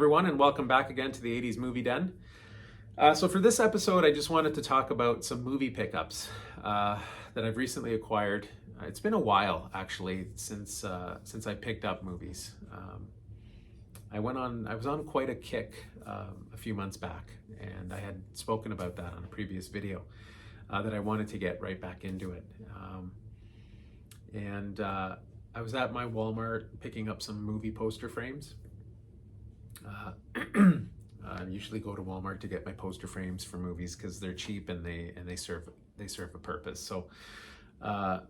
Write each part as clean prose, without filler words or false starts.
everyone, and welcome back again to the 80s Movie Den. So for this episode, I just wanted to talk about some movie pickups that I've recently acquired. It's been a while, actually, since I picked up movies. I was on quite a kick a few months back, and I had spoken about that on a previous video, that I wanted to get right back into it. I was at my Walmart picking up some movie poster frames. I usually go to Walmart to get my poster frames for movies because they're cheap and they serve a purpose. So, but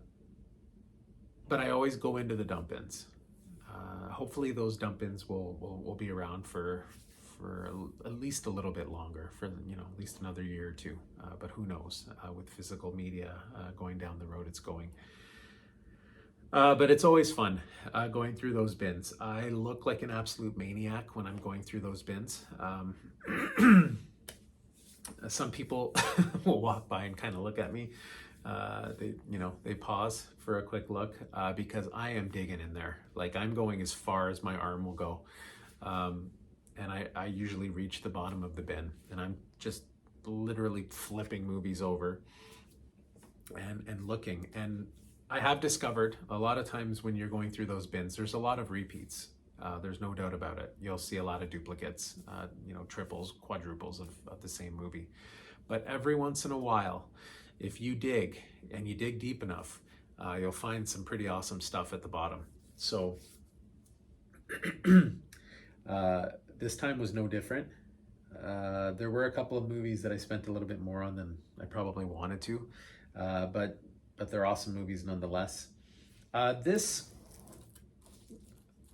I always go into the dump bins. Hopefully, those dump bins will be around for at least a little bit longer, for at least another year or two. But who knows? With physical media going down the road it's going. But it's always fun going through those bins. I look like an absolute maniac when I'm going through those bins. Some people will walk by and kind of look at me. They pause for a quick look because I am digging in there. Like, I'm going as far as my arm will go. And I usually reach the bottom of the bin, and I'm just literally flipping movies over and looking. And I have discovered a lot of times when you're going through those bins, there's a lot of repeats. There's no doubt about it. You'll see a lot of duplicates, triples, quadruples of the same movie. But every once in a while, if you dig and you dig deep enough, you'll find some pretty awesome stuff at the bottom. So this time was no different. There were a couple of movies that I spent a little bit more on than I probably wanted to, but they're awesome movies nonetheless. This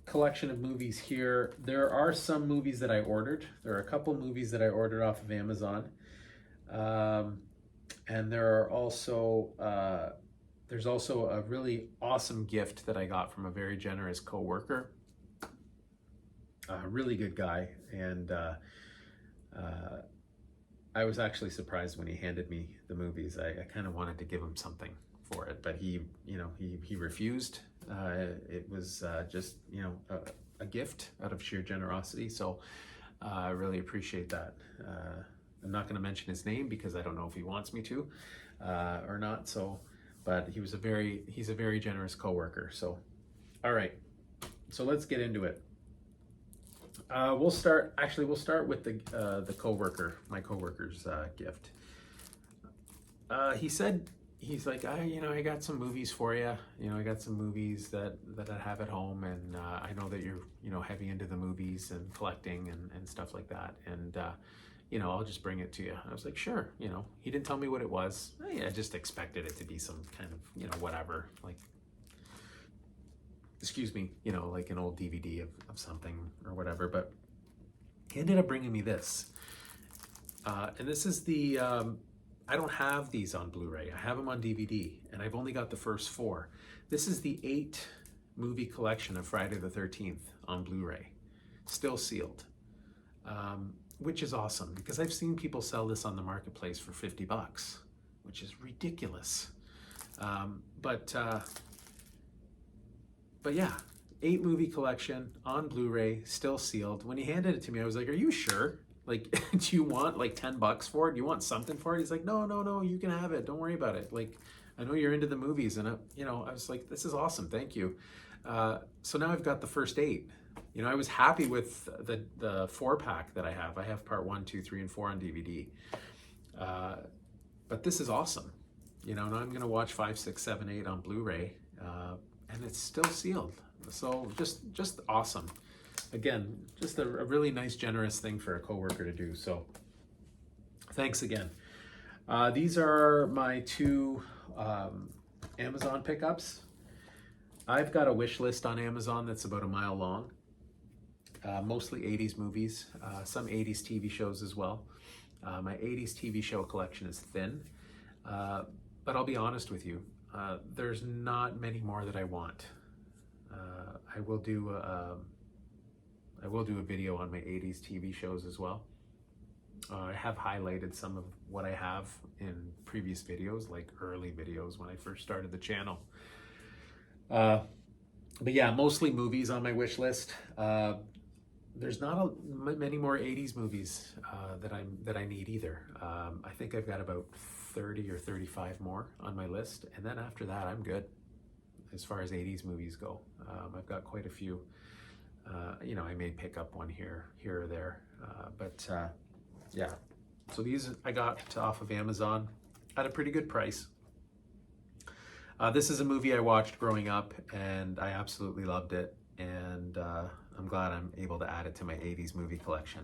collection of movies here, there are some movies that I ordered. There are a couple movies that I ordered off of Amazon. And there's also a really awesome gift that I got from a very generous coworker. A really good guy, and I was actually surprised when he handed me the movies. I kind of wanted to give him something for it, but he refused. It was just a gift out of sheer generosity. So I really appreciate that. I'm not going to mention his name because I don't know if he wants me to or not. So, but he's a very generous coworker. So, all right. So let's get into it. We'll start with the coworker, my coworker's gift. He said, he's like, I got some movies for you. I got some movies that I have at home, and I know that you're heavy into the movies and collecting and stuff like that. And I'll just bring it to you. I was like, sure. He didn't tell me what it was. I just expected it to be some kind of whatever, like, excuse me, like an old DVD of something or whatever. But he ended up bringing me this. And this is the, I don't have these on Blu-ray. I have them on DVD, and I've only got the first 4. This is the 8 movie collection of Friday the 13th on Blu-ray, still sealed, which is awesome because I've seen people sell this on the marketplace for $50, which is ridiculous. But yeah, 8 movie collection on Blu-ray, still sealed. When he handed it to me, I was like, are you sure? Like, do you want like $10 for it? Do you want something for it? He's like, no, you can have it. Don't worry about it. Like, I know you're into the movies. And I was like, this is awesome. Thank you. So now I've got the first 8. I was happy with the 4-pack that I have. I have part 1, 2, 3, and 4 on DVD. But this is awesome. Now I'm going to watch 5, 6, 7, 8 on Blu-ray. And it's still sealed. So just awesome. Again, just a really nice, generous thing for a coworker to do. So thanks again. These are my 2 Amazon pickups. I've got a wish list on Amazon that's about a mile long. Mostly 80s movies, some 80s TV shows as well. My 80s TV show collection is thin, but I'll be honest with you. There's not many more that I want. I will do a video on my 80s TV shows as well. I have highlighted some of what I have in previous videos, like early videos when I first started the channel. But yeah, mostly movies on my wish list. There's not many more 80s movies that I need either. I think I've got about 30 or 35 more on my list, and then after that, I'm good as far as 80s movies go. I've got quite a few. I may pick up one here or there, but yeah. So these I got off of Amazon at a pretty good price. This is a movie I watched growing up, and I absolutely loved it, and I'm glad I'm able to add it to my 80s movie collection.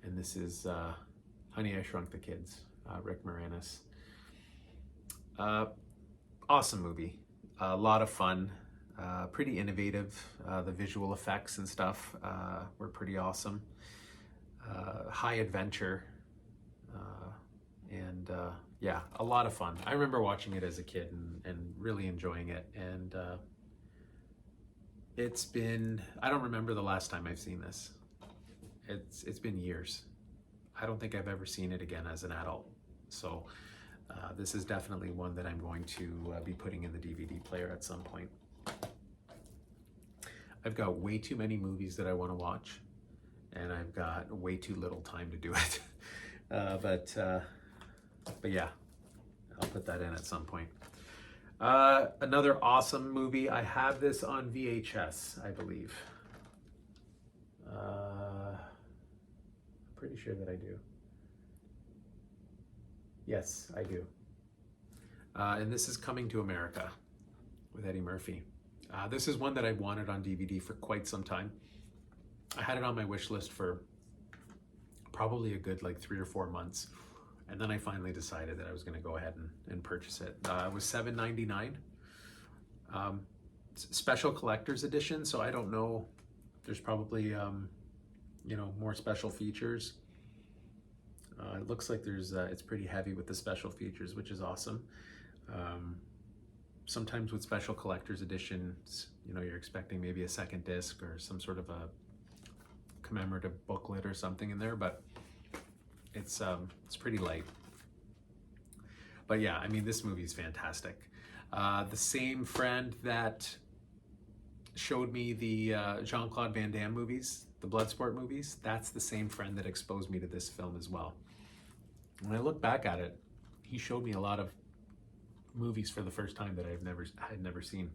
And this is Honey, I Shrunk the Kids, Rick Moranis. Awesome movie, a lot of fun, pretty innovative. The visual effects and stuff were pretty awesome. High adventure, and yeah, a lot of fun. I remember watching it as a kid and really enjoying it. And I don't remember the last time I've seen this. It's been years. I don't think I've ever seen it again as an adult. So this is definitely one that I'm going to be putting in the DVD player at some point. I've got way too many movies that I want to watch, and I've got way too little time to do it. But yeah, I'll put that in at some point. Another awesome movie. I have this on VHS, I believe. Pretty sure that I do. Yes, I do. And this is Coming to America with Eddie Murphy. This is one that I've wanted on DVD for quite some time. I had it on my wish list for probably a good 3 or 4 months. And then I finally decided that I was going to go ahead and purchase it. It was $7.99. Special collector's edition, so I don't know. There's probably, more special features. It looks like it's pretty heavy with the special features, which is awesome. Sometimes with special collector's editions, you're expecting maybe a second disc or some sort of a commemorative booklet or something in there, but it's pretty light. But yeah, I mean, this movie is fantastic. The same friend that showed me the Jean-Claude Van Damme movies, the Bloodsport movies, that's the same friend that exposed me to this film as well. When I look back at it, he showed me a lot of movies for the first time that I had never seen.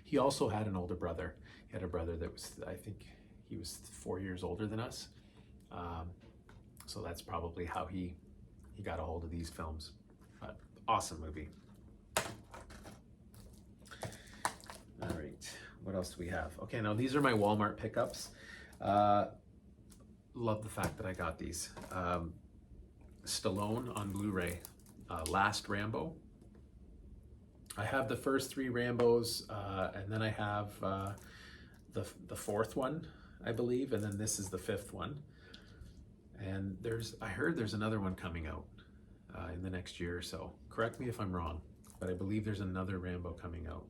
He also had an older brother. He had a brother that was, I think he was 4 years older than us. So that's probably how he got a hold of these films. But awesome movie. All right, what else do we have? Okay, now these are my Walmart pickups. Love the fact that I got these. Stallone on Blu-ray, Last Rambo. I have the first 3 Rambos, and then I have the 4th one, I believe, and then this is the 5th one. And I heard there's another one coming out in the next year or so. Correct me if I'm wrong, but I believe there's another Rambo coming out.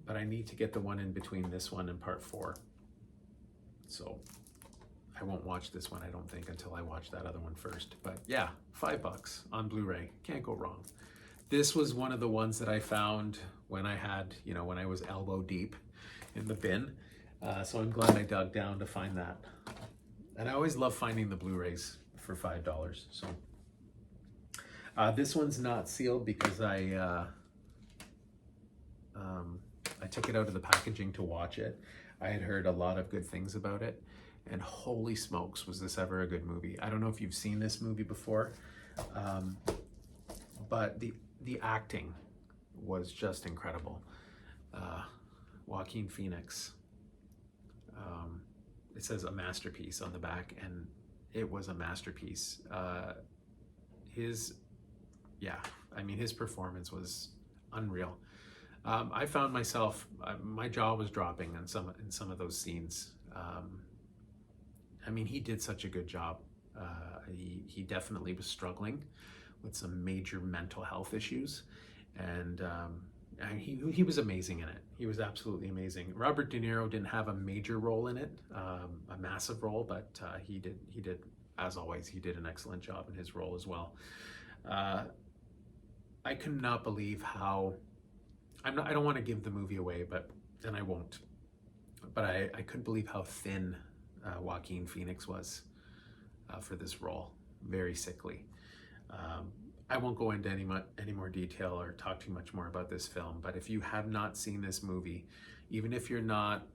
But I need to get the one in between this one and part 4. So I won't watch this one, I don't think, until I watch that other one first. But yeah, $5 on Blu-ray, can't go wrong. This was one of the ones that I found when when I was elbow deep in the bin. So I'm glad I dug down to find that. And I always love finding the Blu-rays for $5. So this one's not sealed because I took it out of the packaging to watch it. I had heard a lot of good things about it, and holy smokes, was this ever a good movie. I don't know if you've seen this movie before, but the acting was just incredible. Joaquin Phoenix. It says a masterpiece on the back, and it was a masterpiece. His performance was unreal. I found myself, my jaw was dropping in some of those scenes. He did such a good job. He definitely was struggling with some major mental health issues, and he was amazing in it. He was absolutely amazing. Robert De Niro didn't have a major role in it, a massive role, but he did, as always, he did an excellent job in his role as well. I could not believe how, I don't want to give the movie away, and I won't, but I couldn't believe how thin Joaquin Phoenix was for this role. Very sickly. I won't go into any more detail or talk too much more about this film, but if you have not seen this movie, even if you're not,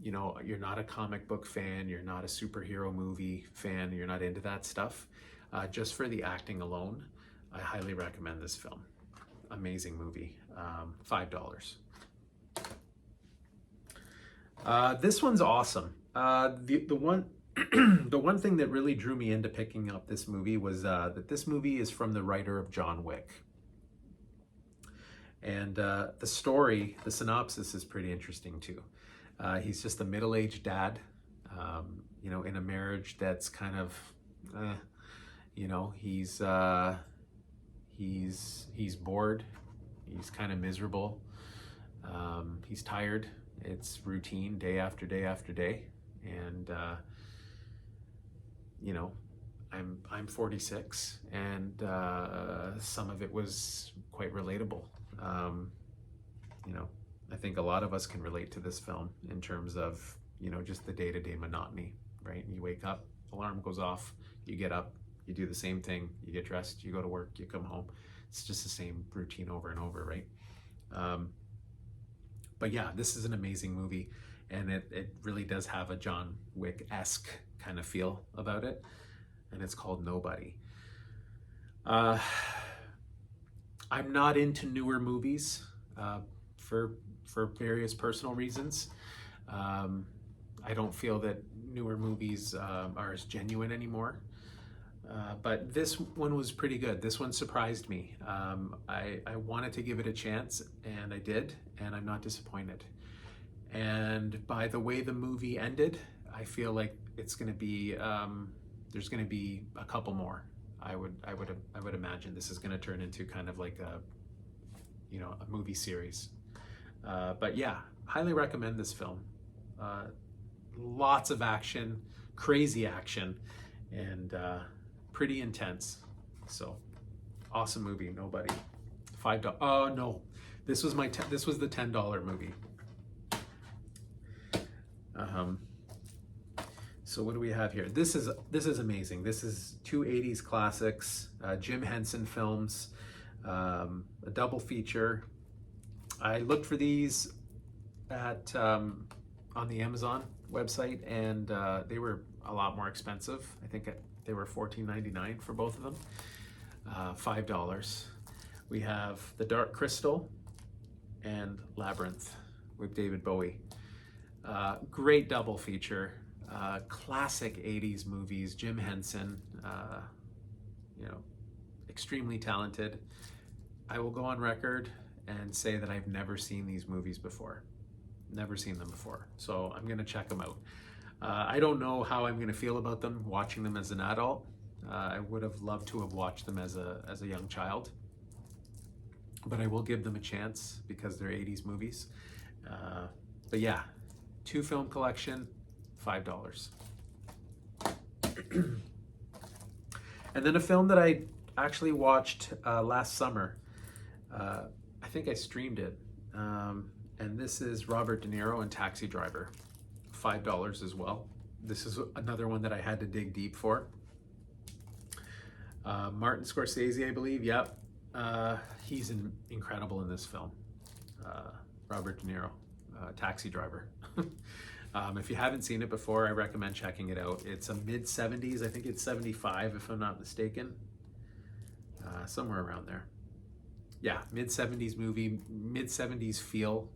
you're not a comic book fan, you're not a superhero movie fan, you're not into that stuff, just for the acting alone, I highly recommend this film. Amazing movie. $5. This one's awesome. The one the one thing that really drew me into picking up this movie was that this movie is from the writer of John Wick. And the story, the synopsis is pretty interesting too. He's just a middle-aged dad, in a marriage that's kind of, he's bored, he's kind of miserable, he's tired. It's routine day after day after day, and I'm 46, and some of it was quite relatable. I think a lot of us can relate to this film in terms of, just the day-to-day monotony, right? You wake up, alarm goes off, you get up, you do the same thing, you get dressed, you go to work, you come home. It's just the same routine over and over, right? But yeah, this is an amazing movie, and it really does have a John Wick-esque kind of feel about it, and it's called Nobody. I'm not into newer movies for various personal reasons. I don't feel that newer movies are as genuine anymore. But this one was pretty good. This one surprised me. I wanted to give it a chance, and I did, and I'm not disappointed. And by the way the movie ended, I feel like it's going to be, there's going to be a couple more. I would imagine this is going to turn into kind of like a movie series. But yeah, highly recommend this film. Lots of action, crazy action, and pretty intense. So awesome movie. Nobody. $5. Oh no, this was this was the $10 movie. So what do we have here? This is amazing. This is two 80s classics, Jim Henson films, a double feature. I looked for these at on the Amazon website, and they were a lot more expensive. I think they were $14.99 for both of them. $5. We have The Dark Crystal and Labyrinth with David Bowie. Great double feature. Classic 80s movies. Jim Henson, extremely talented. I will go on record and say that I've never seen these movies before. Never seen them before. So I'm going to check them out. I don't know how I'm going to feel about them watching them as an adult. I would have loved to have watched them as a young child. But I will give them a chance because they're 80s movies. But yeah, 2 film collection, $5. And then a film that I actually watched last summer. I think I streamed it. And this is Robert De Niro and Taxi Driver. $5 as well. This is another one that I had to dig deep for. Martin Scorsese, I believe. Yep. He's incredible in this film. Robert De Niro, Taxi Driver. If you haven't seen it before, I recommend checking it out. It's a mid-70s. I think it's 75 if I'm not mistaken. Somewhere around there. Yeah, mid-70s movie, mid-70s feel,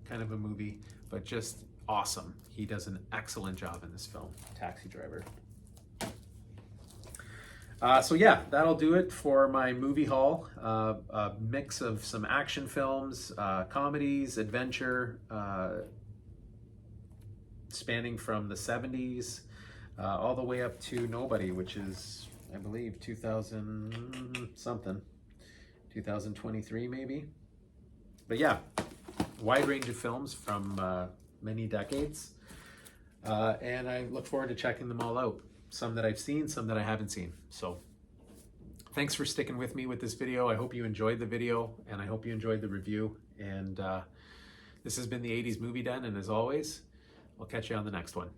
kind of a movie, but just awesome. He does an excellent job in this film, Taxi Driver. So yeah, that'll do it for my movie haul. A mix of some action films, comedies, adventure, spanning from the 70s all the way up to Nobody, which is, I believe, 2000 something. 2023 maybe. But yeah, wide range of films from many decades. And I look forward to checking them all out. Some that I've seen, some that I haven't seen. So thanks for sticking with me with this video. I hope you enjoyed the video, and I hope you enjoyed the review. And This has been the 80s Movie Den, and as always, I'll catch you on the next one.